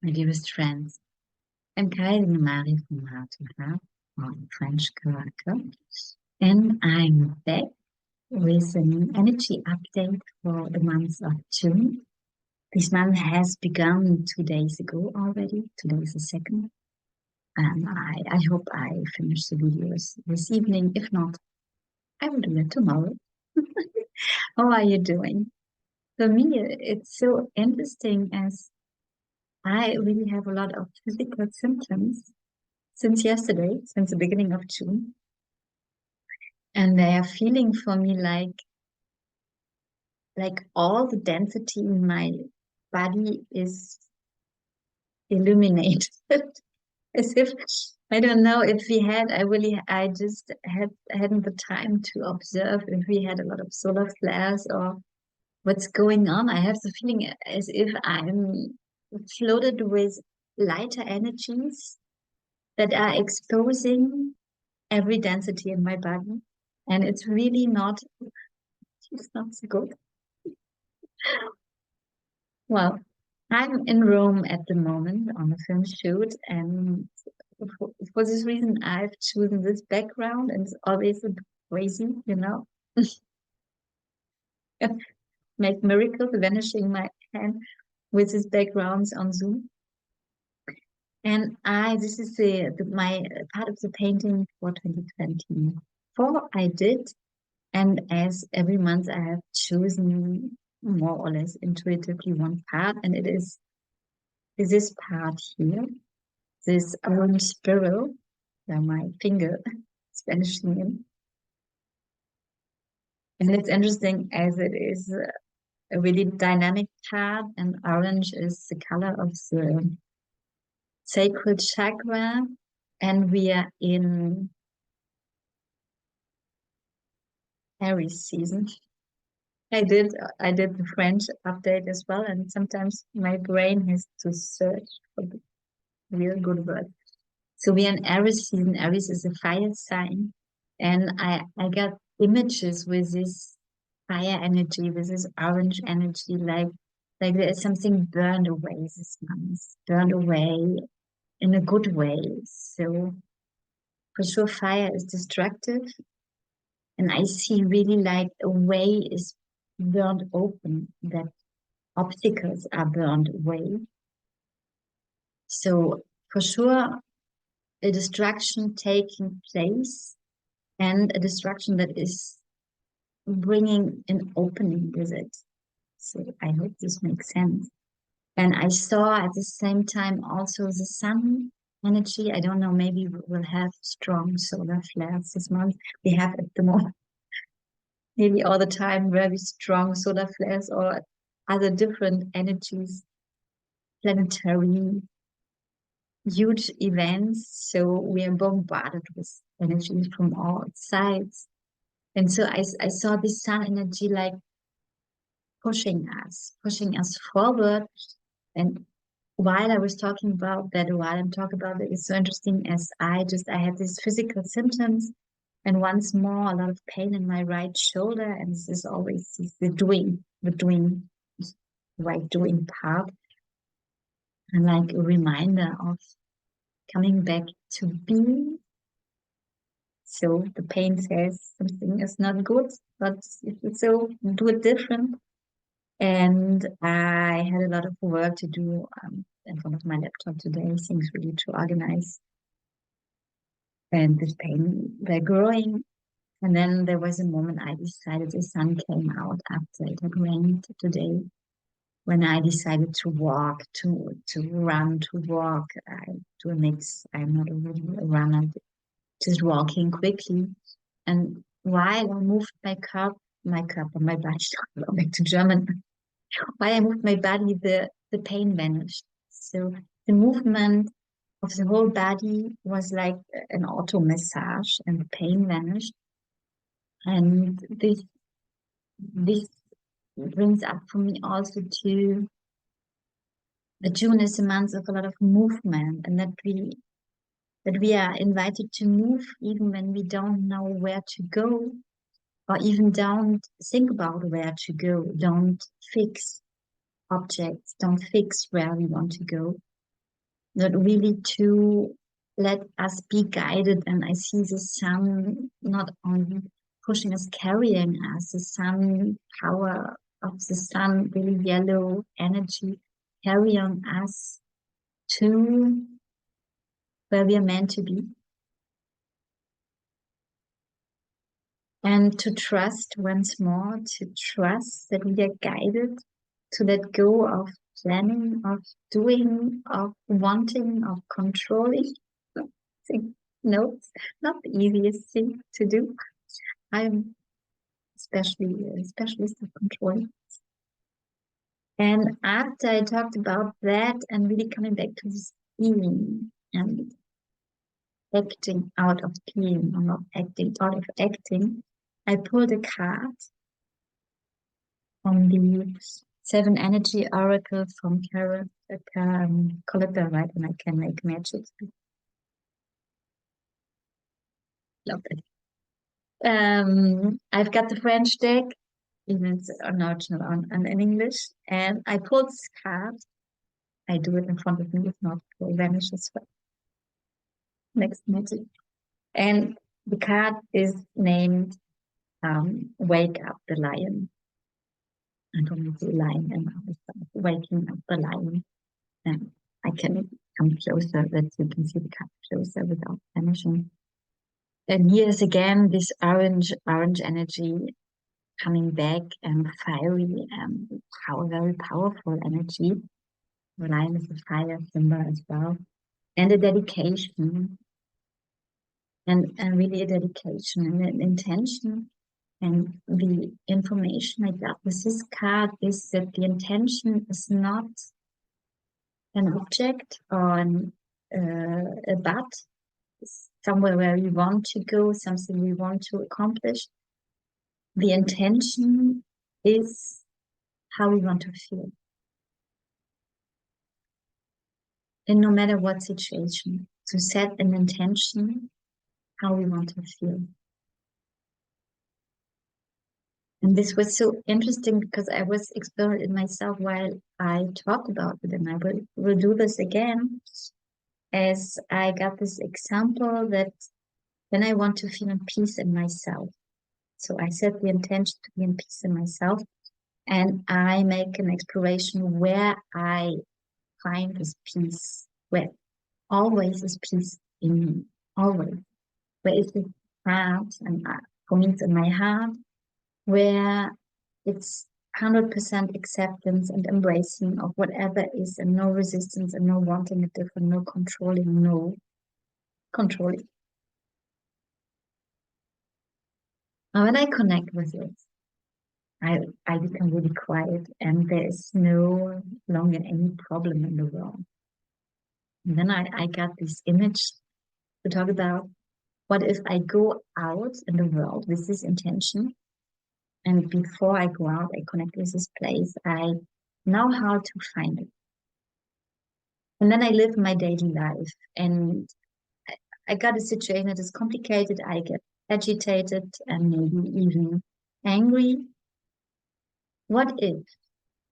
my dearest friends. I'm Kylie Marie from Heart to Heart on French character, and I'm back with an energy update for the month of June. This month has begun 2 days ago already. Today is the second, and I hope I finish the videos this evening. If not, I will do it tomorrow. How are you doing? For me, it's so interesting as I really have a lot of physical symptoms since yesterday, since the beginning of June. And they are feeling for me like all the density in my body is illuminated. As if I don't know if we had I just hadn't the time to observe if we had a lot of solar flares or what's going on. I have the feeling as if I'm floated with lighter energies that are exposing every density in my body. And it's not so good. Well, I'm in Rome at the moment on a film shoot, and for this reason, I've chosen this background, and it's always a bit crazy, you know, make miracles vanishing my hand with these backgrounds on Zoom. And this is my part of the painting for 2024 I did. And as every month I have chosen more or less intuitively one part, and it is this part here, this orange spiral where my finger is vanishing in. And it's interesting as it is a really dynamic part, and orange is the color of the sacred chakra, and we are in Aries season. I did the French update as well, and sometimes my brain has to search for the real good word. So we are in Aries season. Aries is a fire sign, and I got images with this fire energy, with this orange energy, like there is something burned away this month, burned away in a good way. So for sure, fire is destructive, and I see really like a way is burned open, that obstacles are burned away. So for sure, a destruction taking place, and a destruction that is bringing an opening with it. So I hope this makes sense. And I saw at the same time also the sun energy. I don't know, maybe we'll have strong solar flares this month. We have at the moment maybe all the time very strong solar flares or other different energies, planetary, huge events. So we are bombarded with energies from all sides. And so I saw this sun energy like pushing us forward. And while I was talking about that, while I'm talking about it, it's so interesting as I had these physical symptoms, and once more a lot of pain in my right shoulder, and this is always the right doing part, and like a reminder of coming back to being. So the pain says something is not good, but if you so do it different. And I had a lot of work to do in front of my laptop today, things really to organize. And this pain, they're growing. And then there was a moment I decided the sun came out after it had rained today, when I decided to walk, to run, to walk. I do a mix. I'm not really a runner, just walking quickly. And while I moved my body, back to German. While I moved my body, the pain vanished. So the movement of the whole body was like an auto massage, and the pain vanished. And this brings up for me also to June is a month of a lot of movement, and that we are invited to move even when we don't know where to go, or even don't think about where to go, don't fix objects, don't fix where we want to go. not really to let us be guided. And I see the sun not only pushing us, carrying us, the sun power of the sun, really yellow energy, carrying us to where we are meant to be. And to trust once more, to trust that we are guided, to let go of planning, of doing, of wanting, of controlling. No, it's not the easiest thing to do. I'm especially a specialist of controlling. And after I talked about that and really coming back to this being and acting out of being or not acting out of acting, I pulled a card from the Seven Energy Oracle from Collector, right? And I can make magic. Love it. I've got the French deck, even it's an original on in English, and I pulled this card. I do it in front of me, if not, it will vanish as well. Next magic. And the card is named Wake Up the Lion. I don't know the lion and waking up the lion. And I can come closer that you can see the card closer without vanishing. And here's again this orange energy coming back and fiery and very powerful energy. The lion is a fire symbol as well. And a dedication. And really a dedication and an intention. And the information I got with this card is that the intention is not an object or a but somewhere where we want to go, something we want to accomplish. The intention is how we want to feel. And no matter what situation, to set an intention how we want to feel. And this was so interesting because I was exploring it myself while I talked about it, and I will do this again as I got this example that when I want to feel in peace in myself. So I set the intention to be in peace in myself, and I make an exploration where I find this peace, where always is peace in me, always. Where is the heart and points in my heart, where it's 100% acceptance and embracing of whatever is, and no resistance and no wanting it different, no controlling, no controlling. Now, when I connect with it, I become really quiet and there is no longer any problem in the world. And then I got this image to talk about what if I go out in the world with this intention, and before I go out, I connect with this place, I know how to find it. And then I live my daily life, and I got a situation that is complicated. I get agitated and maybe even angry. What if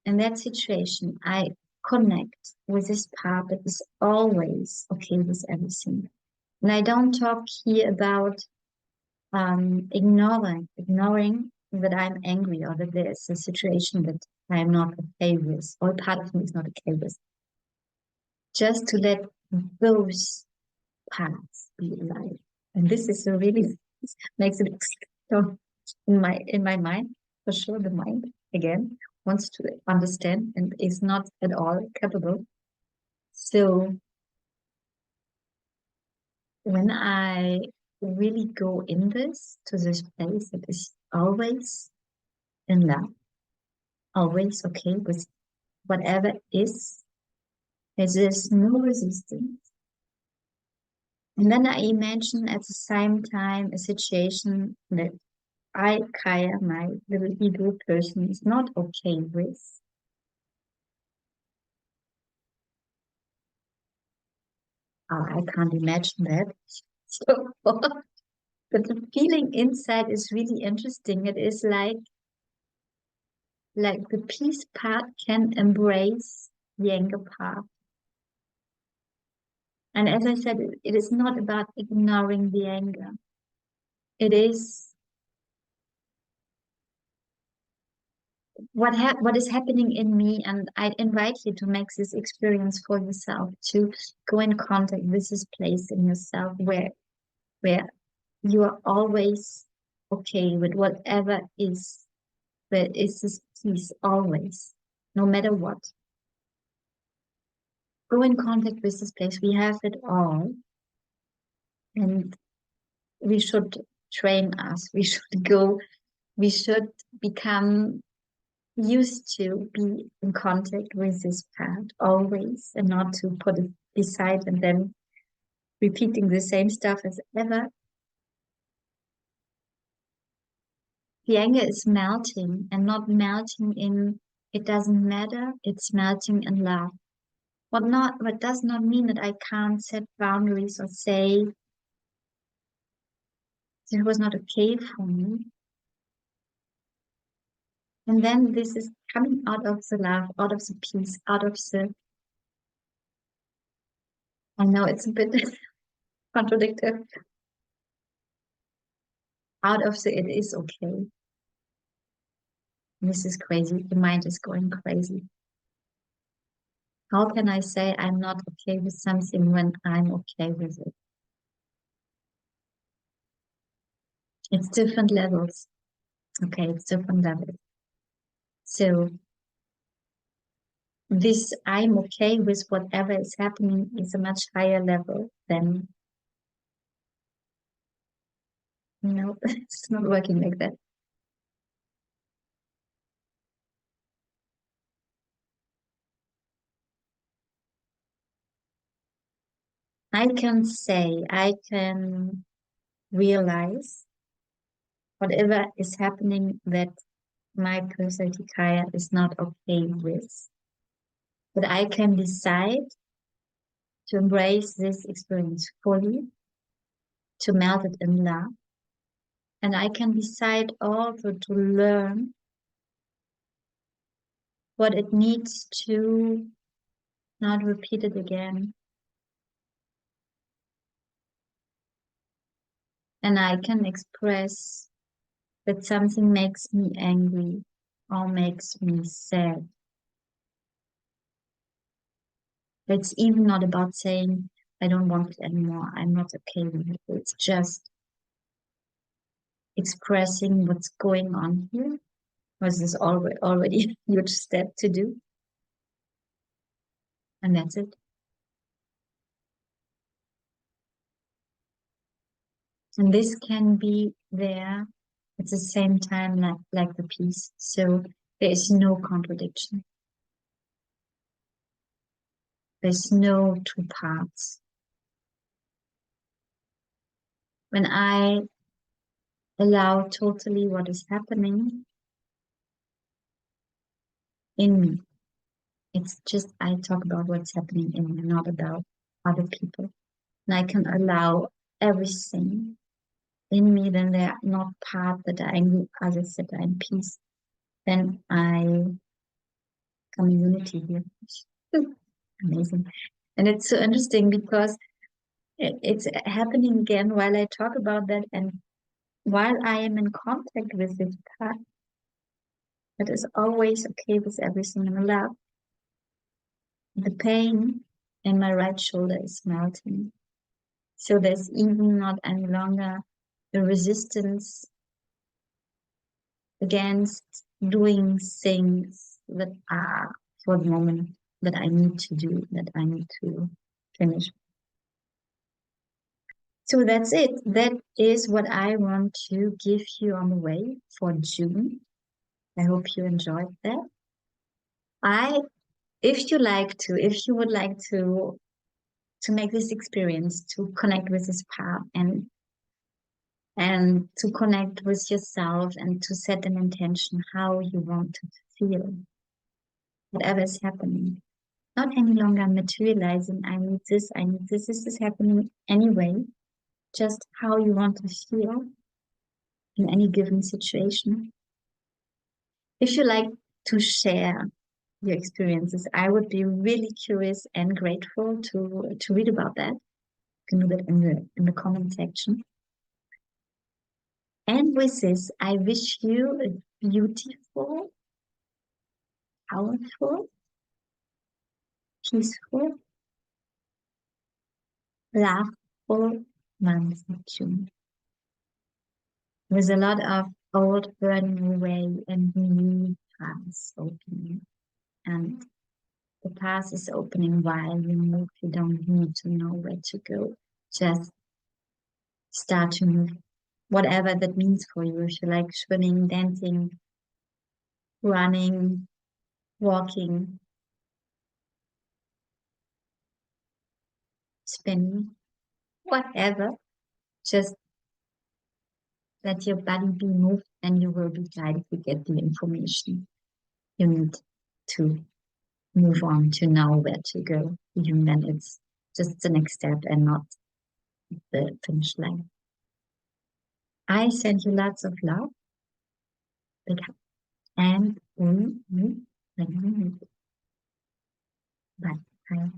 in that situation I connect with this part that is always okay with everything? And I don't talk here about ignoring that I'm angry or that there's a situation that I'm not okay with, or part of me is not okay with. Just to let those parts be alive. And this is a really makes it so in my mind, for sure the mind again wants to understand and is not at all capable. So when I really go in this to this place that is always in love, always okay with whatever is, there's no resistance. And then I imagine at the same time a situation that I, Kaya, my little ego person, is not okay with. I can't imagine that. So, but the feeling inside is really interesting. It is like the peace part can embrace the anger part. And as I said, it is not about ignoring the anger. It is what is happening in me, and I invite you to make this experience for yourself, to go in contact with this place in yourself where you are always okay with whatever is. There is this peace always, no matter what. Go in contact with this place. We have it all, and we should train us. We should go. We should become used to be in contact with this part always, and not to put it beside and then repeating the same stuff as ever. The anger is melting, and not melting in it doesn't matter, it's melting in love. What does not mean that I can't set boundaries or say it was not okay for me. And then this is coming out of the love, out of the peace, out of the, I know it's a bit contradictory, out of the it is okay. This is crazy. The mind is going crazy. How can I say I'm not okay with something when I'm okay with it? It's different levels. Okay, it's different levels. So this I'm okay with whatever is happening is a much higher level than, it's not working like that. I can realize whatever is happening that my personality Kaya is not okay with. But I can decide to embrace this experience fully, to melt it in love. And I can decide also to learn what it needs to not repeat it again. And I can express that something makes me angry or makes me sad. It's even not about saying, I don't want it anymore. I'm not okay with it. It's just expressing what's going on here. Was this already a huge step to do? And that's it. And this can be there at the same time, like the peace. So there is no contradiction. There's no two parts. When I allow totally what is happening in me, it's just I talk about what's happening in me, not about other people. And I can allow everything in me, then they are not part that are angry, others that are in peace. Then I come in unity here. Amazing. And it's so interesting because it's happening again while I talk about that, and while I am in contact with this part that is always okay with everything in love, the pain in my right shoulder is melting. So there's even not any longer the resistance against doing things that are for the moment that I need to do, that I need to finish. So that's it. That is what I want to give you on the way for June. I hope you enjoyed that. If you would like to make this experience, to connect with this path and to connect with yourself and to set an intention how you want to feel, whatever is happening. Not any longer materializing, I need this is happening anyway. Just how you want to feel in any given situation. If you like to share your experiences, I would be really curious and grateful to read about that. can do that in the comment section. And with this, I wish you a beautiful, powerful, peaceful, laughful month of June, with a lot of old burning away and new paths opening. And the path is opening while you move. You don't need to know where to go. Just start to move, whatever that means for you. If you like swimming, dancing, running, walking, spinning, whatever, just let your body be moved and you will be guided to get the information you need to move on to know where to go. Even then it's just the next step and not the finish line. I send you lots of love, big hug, and we meet when we meet. Bye.